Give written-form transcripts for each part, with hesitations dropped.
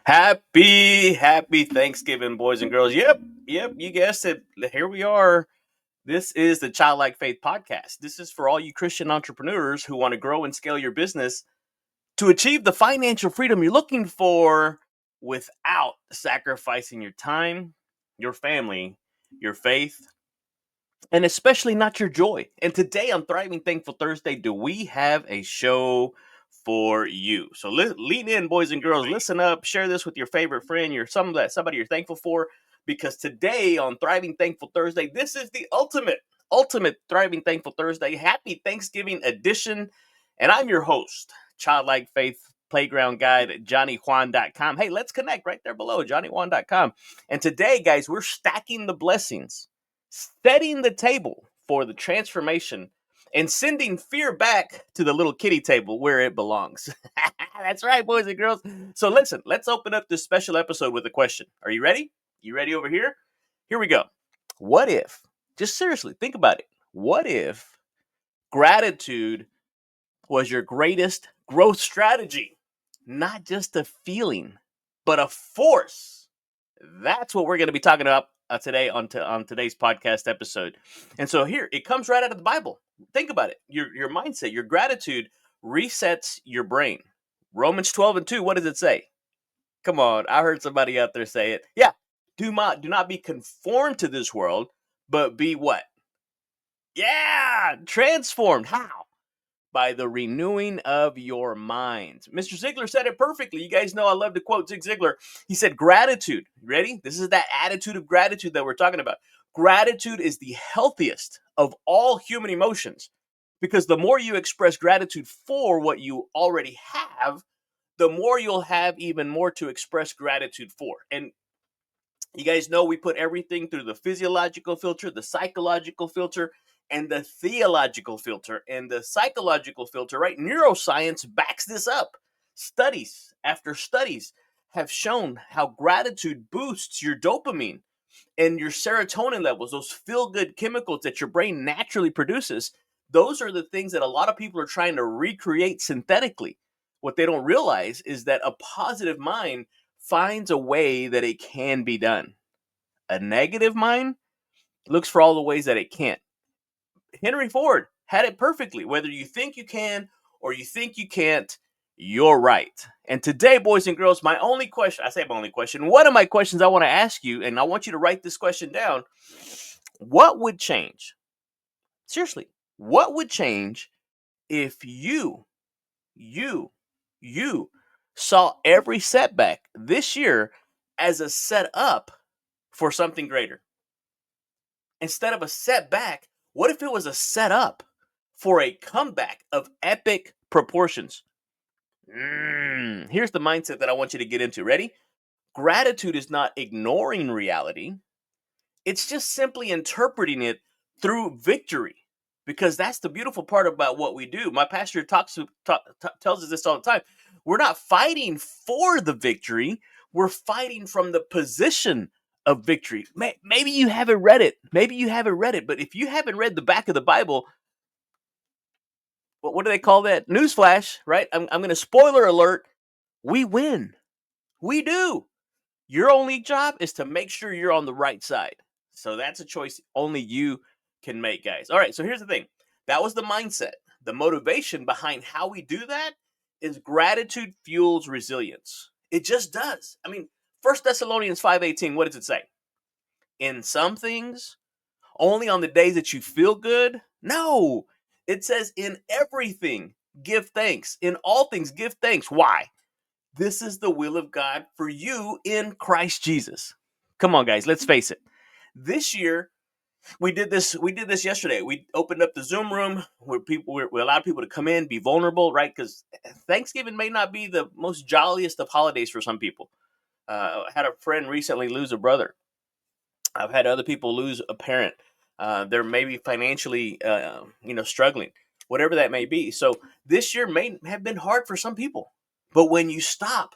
Happy Thanksgiving, boys and girls. Yep, you guessed it. Here we are. This is the Childlike Faith Podcast. This is for all you Christian entrepreneurs who want to grow and scale your business to achieve the financial freedom you're looking for without sacrificing your time, your family, your faith, and especially not your joy. And today on Thriving Thankful Thursday, do we have a show for you? So lean in, boys and girls. Listen up. Share this with your favorite friend. You're somebody you're thankful for, because today on Thriving Thankful Thursday, this is the ultimate Thriving Thankful Thursday. Happy Thanksgiving edition, and I'm your host, Childlike Faith Playground Guide, JohnnyJuan.com. Hey, let's connect right there below, JohnnyJuan.com. And today, guys, we're stacking the blessings, setting the table for the transformation, and sending fear back to the little kitty table where it belongs. That's right, boys and girls. So listen, let's open up this special episode with a question. Are you ready? You ready over here? Here we go. What if, just seriously, think about it. What if gratitude was your greatest growth strategy? Not just a feeling, but a force. That's what we're going to be talking about today on today's podcast episode. And so here, it comes right out of the Bible. Think about it. Your mindset, your gratitude resets your brain. Romans 12:2, what does it say? Come on, I heard somebody out there say it. Yeah, do not be conformed to this world, but be what? Yeah, transformed. How? By the renewing of your minds. Mr. Ziglar said it perfectly. You guys know I love to quote Zig Ziglar. He said, gratitude. Ready? This is that attitude of gratitude that we're talking about. Gratitude is the healthiest of all human emotions, because the more you express gratitude for what you already have, the more you'll have even more to express gratitude for. And you guys know we put everything through the physiological filter, the psychological filter, and the theological filter. And the psychological filter, right? Neuroscience backs this up. Studies after studies have shown how gratitude boosts your dopamine and your serotonin levels, those feel good chemicals that your brain naturally produces. Those are the things that a lot of people are trying to recreate synthetically. What they don't realize is that a positive mind finds a way that it can be done. A negative mind looks for all the ways that it can't. Henry Ford had it perfectly. Whether you think you can or you think you can't, you're right. And today, boys and girls, my only question, I say my only question, one of my questions I want to ask you, and I want you to write this question down. What would change? Seriously, what would change if you, you saw every setback this year as a setup for something greater? Instead of a setback, what if it was a setup for a comeback of epic proportions? Here's the mindset that I want you to get into. Ready? Gratitude is not ignoring reality, it's just simply interpreting it through victory. Because that's the beautiful part about what we do. My pastor tells us this all the time. We're not fighting for the victory, we're fighting from the position of victory. Maybe you haven't read it. But if you haven't read the back of the Bible, what do they call that? Newsflash, right? I'm going to spoiler alert. We win. We do. Your only job is to make sure you're on the right side. So that's a choice only you can make, guys. All right, so here's the thing. That was the mindset. The motivation behind how we do that is gratitude fuels resilience. It just does. I mean, First Thessalonians 5:18, what does it say? In some things, only on the days that you feel good? No. It says in everything, give thanks. In all things, give thanks. Why? This is the will of God for you in Christ Jesus. Come on, guys, let's face it. This year, we did this yesterday. We opened up the Zoom room where we allowed people to come in, be vulnerable, right? Because Thanksgiving may not be the most jolliest of holidays for some people. I had a friend recently lose a brother. I've had other people lose a parent. They're maybe financially, struggling, whatever that may be. So this year may have been hard for some people. But when you stop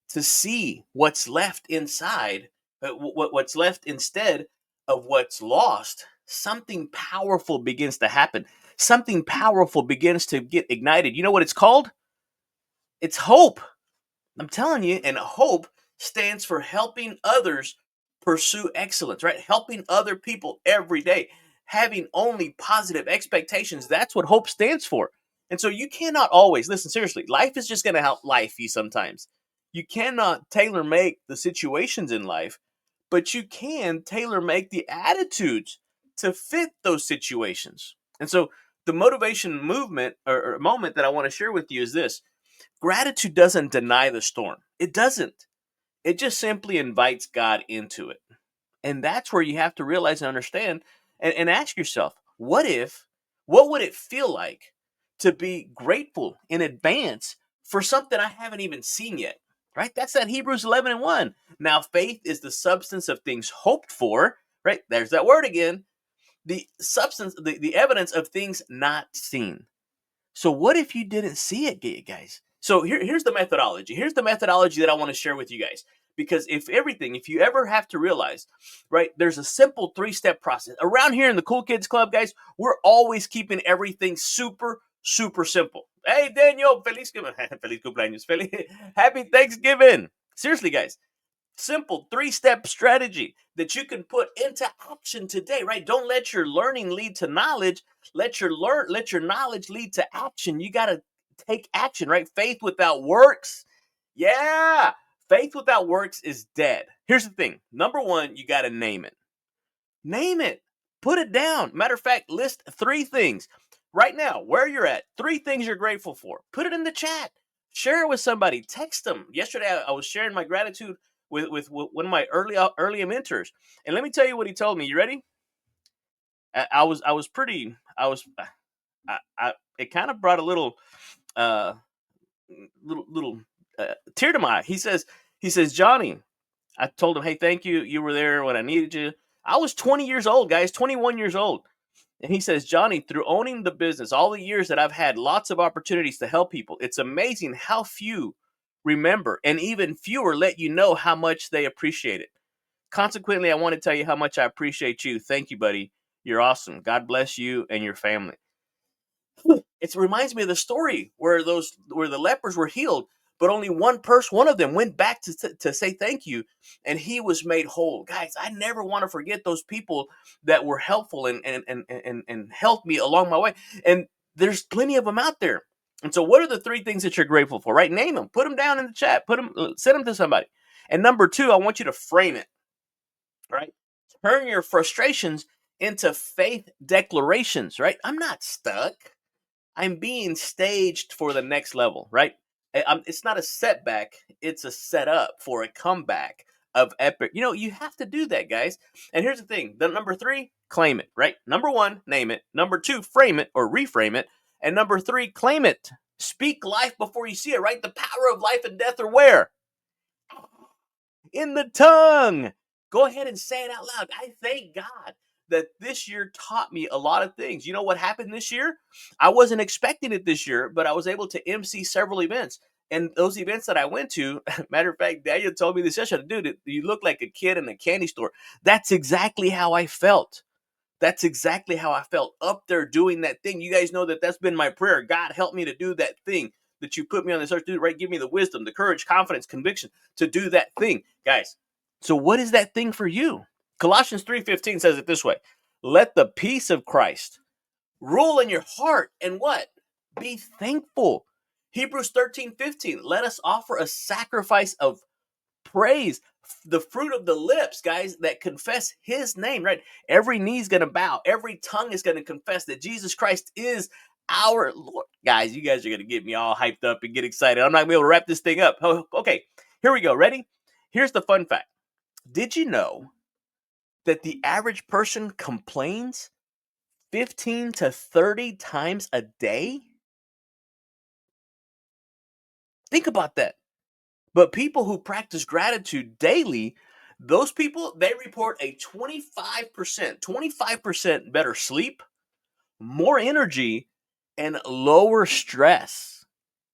to see what's left inside, what's left instead of what's lost, something powerful begins to happen. Something powerful begins to get ignited. You know what it's called? It's hope. I'm telling you, and hope stands for helping others pursue excellence, right? Helping other people every day, having only positive expectations. That's what hope stands for. And so you cannot always, listen, seriously, life is just going to help life you sometimes. You cannot tailor make the situations in life, but you can tailor make the attitudes to fit those situations. And so the motivation movement or moment that I want to share with you is this: gratitude doesn't deny the storm. It doesn't. It just simply invites God into it. And that's where you have to realize and understand and ask yourself, what would it feel like to be grateful in advance for something I haven't even seen yet? Right? That's that Hebrews 11 and 1. Now, faith is the substance of things hoped for, right? There's that word again. The substance, the evidence of things not seen. So what if you didn't see it, guys? So here's the methodology. Here's the methodology that I want to share with you guys. Because if you ever have to realize, right, there's a simple 3-step process. Around here in the Cool Kids Club, guys, we're always keeping everything super, super simple. Hey, Daniel, feliz cumpleaños. Happy Thanksgiving. Seriously, guys, simple 3-step strategy that you can put into action today, right? Don't let your learning lead to knowledge. Let your knowledge lead to action. You got to take action, right? Faith without works. Yeah. Faith without works is dead. Here's the thing. Number 1, you got to name it. Name it. Put it down. Matter of fact, list 3 things right now where you're at. 3 things you're grateful for. Put it in the chat. Share it with somebody. Text them. Yesterday, I was sharing my gratitude with one of my early mentors, and let me tell you what he told me. You ready? I was pretty. It kind of brought a little uh little tear to my eye. He says, Johnny, I told him, hey, thank you. You were there when I needed you. I was 20 years old, guys, 21 years old. And he says, Johnny, through owning the business, all the years that I've had lots of opportunities to help people, it's amazing how few remember and even fewer let you know how much they appreciate it. Consequently, I want to tell you how much I appreciate you. Thank you, buddy. You're awesome. God bless you and your family. It reminds me of the story where the lepers were healed, but only one of them went back to say thank you, and he was made whole. Guys, I never want to forget those people that were helpful and helped me along my way. And there's plenty of them out there. And so, what are the 3 things that you're grateful for? Right? Name them. Put them down in the chat. Send them to somebody. And number 2, I want you to frame it. Right? Turn your frustrations into faith declarations. Right? I'm not stuck. I'm being staged for the next level, right? It's not a setback, it's a setup for a comeback of epic. You have to do that, guys. And here's the thing: the number 3, claim it, right? Number 1, name it. Number 2, frame it or reframe it. And number 3, claim it. Speak life before you see it, right? The power of life and death are where? In the tongue. Go ahead and say it out loud. I thank God that this year taught me a lot of things. You know what happened this year? I wasn't expecting it this year, but I was able to MC several events. And those events that I went to, matter of fact, Daniel told me this yesterday, dude, you look like a kid in a candy store. That's exactly how I felt. That's exactly how I felt up there doing that thing. You guys know that that's been my prayer. God, help me to do that thing that you put me on this earth to do, right? Give me the wisdom, the courage, confidence, conviction to do that thing, guys. So what is that thing for you? Colossians 3:15 says it this way: let the peace of Christ rule in your heart, and what? Be thankful. Hebrews 13:15, let us offer a sacrifice of praise, the fruit of the lips, guys, that confess his name, right? Every knee's going to bow. Every tongue is going to confess that Jesus Christ is our Lord. Guys, you guys are going to get me all hyped up and get excited. I'm not going to be able to wrap this thing up. Okay, here we go. Ready? Here's the fun fact. Did you know that the average person complains 15 to 30 times a day? Think about that. But people who practice gratitude daily, those people, they report a 25% better sleep, more energy, and lower stress.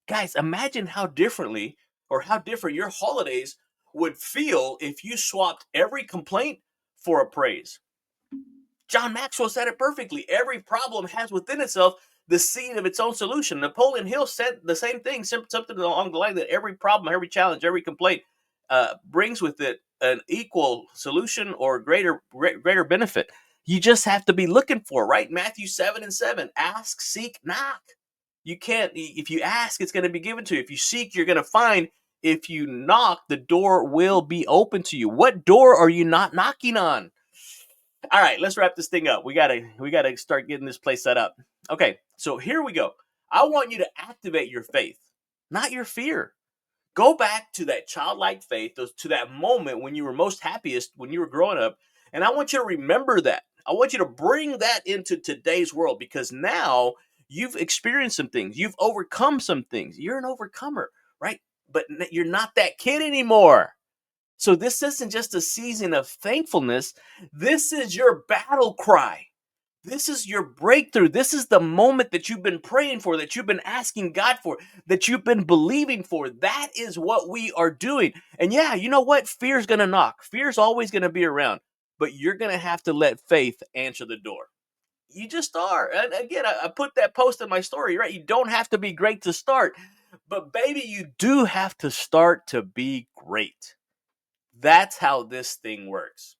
Guys, imagine how different your holidays would feel if you swapped every complaint for a praise. John Maxwell said it perfectly. Every problem has within itself the seed of its own solution. Napoleon Hill said the same thing, something along the line that every problem, every challenge, every complaint brings with it an equal solution or greater benefit. You just have to be looking for it, right? Matthew 7:7. Ask, seek, knock. You can't, if you ask, it's going to be given to you. If you seek, you're going to find. If you knock, the door will be open to you. What door are you not knocking on? All right, let's wrap this thing up. We gotta start getting this place set up. Okay, so here we go. I want you to activate your faith, not your fear. Go back to that childlike faith, to that moment when you were most happiest when you were growing up, and I want you to remember that. I want you to bring that into today's world because now you've experienced some things, you've overcome some things. You're an overcomer, right? But you're not that kid anymore. So this isn't just a season of thankfulness. This is your battle cry. This is your breakthrough. This is the moment that you've been praying for, that you've been asking God for, that you've been believing for. That is what we are doing. And yeah, you know what? Fear's going to knock. Fear's always going to be around. But you're going to have to let faith answer the door. You just are. And again, I put that post in my story, right? You don't have to be great to start. But baby, you do have to start to be great. That's how this thing works.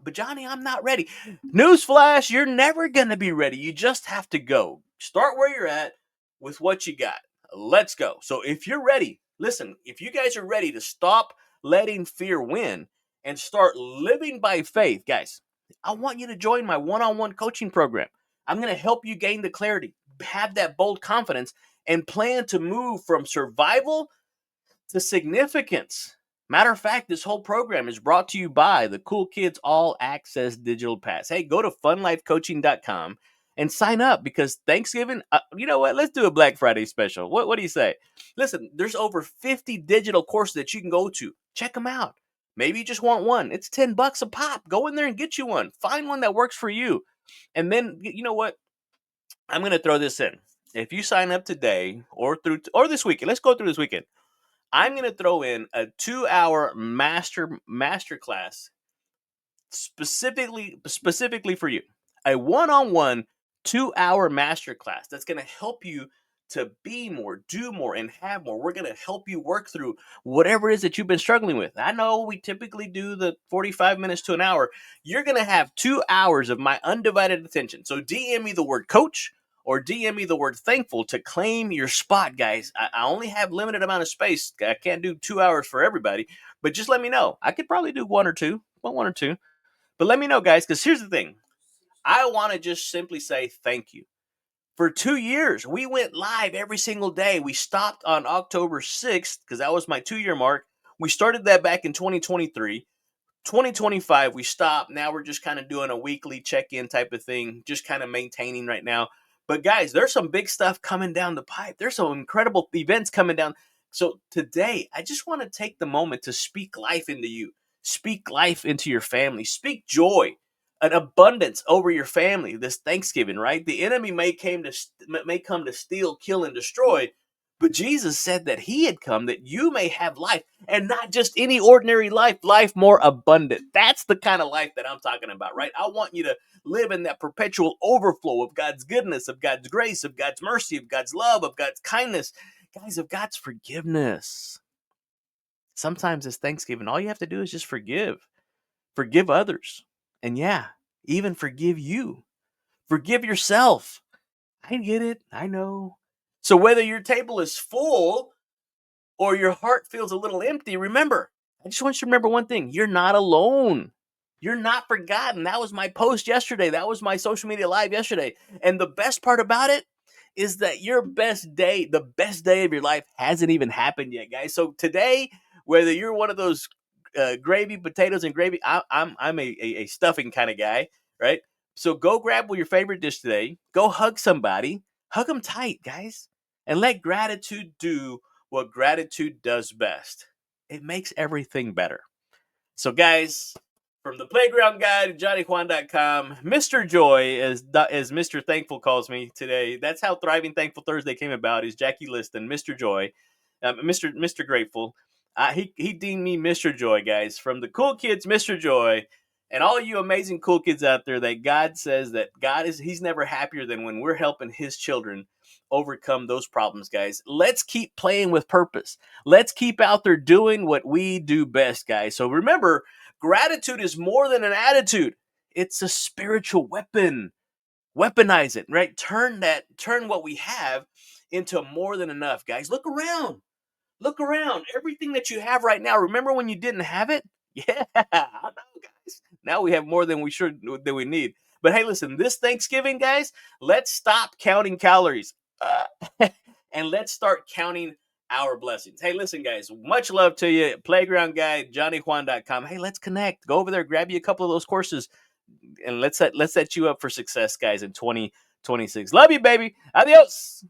But Johnny, I'm not ready. Newsflash, you're never going to be ready. You just have to go. Start where you're at with what you got. Let's go. So if you're ready, listen, if you guys are ready to stop letting fear win and start living by faith, guys, I want you to join my one-on-one coaching program. I'm going to help you gain the clarity, have that bold confidence, and plan to move from survival to significance. Matter of fact, this whole program is brought to you by the Cool Kids All Access Digital Pass. Hey, go to funlifecoaching.com and sign up because Thanksgiving, you know what? Let's do a Black Friday special. What do you say? Listen, there's over 50 digital courses that you can go to. Check them out. Maybe you just want one. It's $10 a pop. Go in there and get you one. Find one that works for you. And then, you know what? I'm going to throw this in. If you sign up today or this weekend, let's go through this weekend. I'm going to throw in a 2-hour master class specifically for you. A one-on-one 2-hour master class that's going to help you to be more, do more, and have more. We're going to help you work through whatever it is that you've been struggling with. I know we typically do the 45 minutes to an hour. You're going to have 2 hours of my undivided attention. So DM me the word coach or DM me the word thankful to claim your spot, guys. I only have limited amount of space. I can't do 2 hours for everybody, but just let me know. I could probably do one or two. But let me know, guys, because here's the thing. I want to just simply say thank you. For 2 years, we went live every single day. We stopped on October 6th because that was my 2-year mark. We started that back in 2023. 2025, we stopped. Now we're just kind of doing a weekly check-in type of thing, just kind of maintaining right now. But guys, there's some big stuff coming down the pipe. There's some incredible events coming down. So today, I just want to take the moment to speak life into you. Speak life into your family. Speak joy, an abundance over your family this Thanksgiving, right? The enemy may come to steal, kill, and destroy, but Jesus said that he had come that you may have life, and not just any ordinary life more abundant. That's the kind of life that I'm talking about, right? I want you to live in that perpetual overflow of God's goodness, of God's grace, of God's mercy, of God's love, of God's kindness, guys, of God's forgiveness. Sometimes it's Thanksgiving. All you have to do is just forgive others. And yeah, even forgive you. Forgive yourself. I get it. I know. So whether your table is full or your heart feels a little empty, remember, I just want you to remember one thing. You're not alone. You're not forgotten. That was my post yesterday. That was my social media live yesterday. And the best part about it is that your best day, the best day of your life hasn't even happened yet, guys. So today, whether you're one of those gravy, potatoes, and gravy, I'm a stuffing kind of guy, right? So go grab your favorite dish today. Go hug somebody. Hug them tight, guys. And let gratitude do what gratitude does best. It makes everything better. So, guys, from the playground guide, JohnnyJuan.com, Mr. Joy, as Mr. Thankful calls me today. That's how Thriving Thankful Thursday came about. Is Jackie Liston, Mr. Joy, Mr. Grateful. He deemed me Mr. Joy, guys. From the cool kids, Mr. Joy. And all you amazing cool kids out there, that God says that He's never happier than when we're helping His children overcome those problems, guys. Let's keep playing with purpose. Let's keep out there doing what we do best, guys. So remember, gratitude is more than an attitude. It's a spiritual weapon. Weaponize it, right? Turn what we have into more than enough, guys. Look around. Look around. Everything that you have right now, remember when you didn't have it? Yeah, I know, guys. Now we have more than we need. But hey, listen, this Thanksgiving, guys, let's stop counting calories. And let's start counting our blessings. Hey, listen, guys, much love to you. Playground Guy, JohnnyJuan.com. Hey, let's connect. Go over there, grab you a couple of those courses, and let's set you up for success, guys, in 2026. Love you, baby. Adios.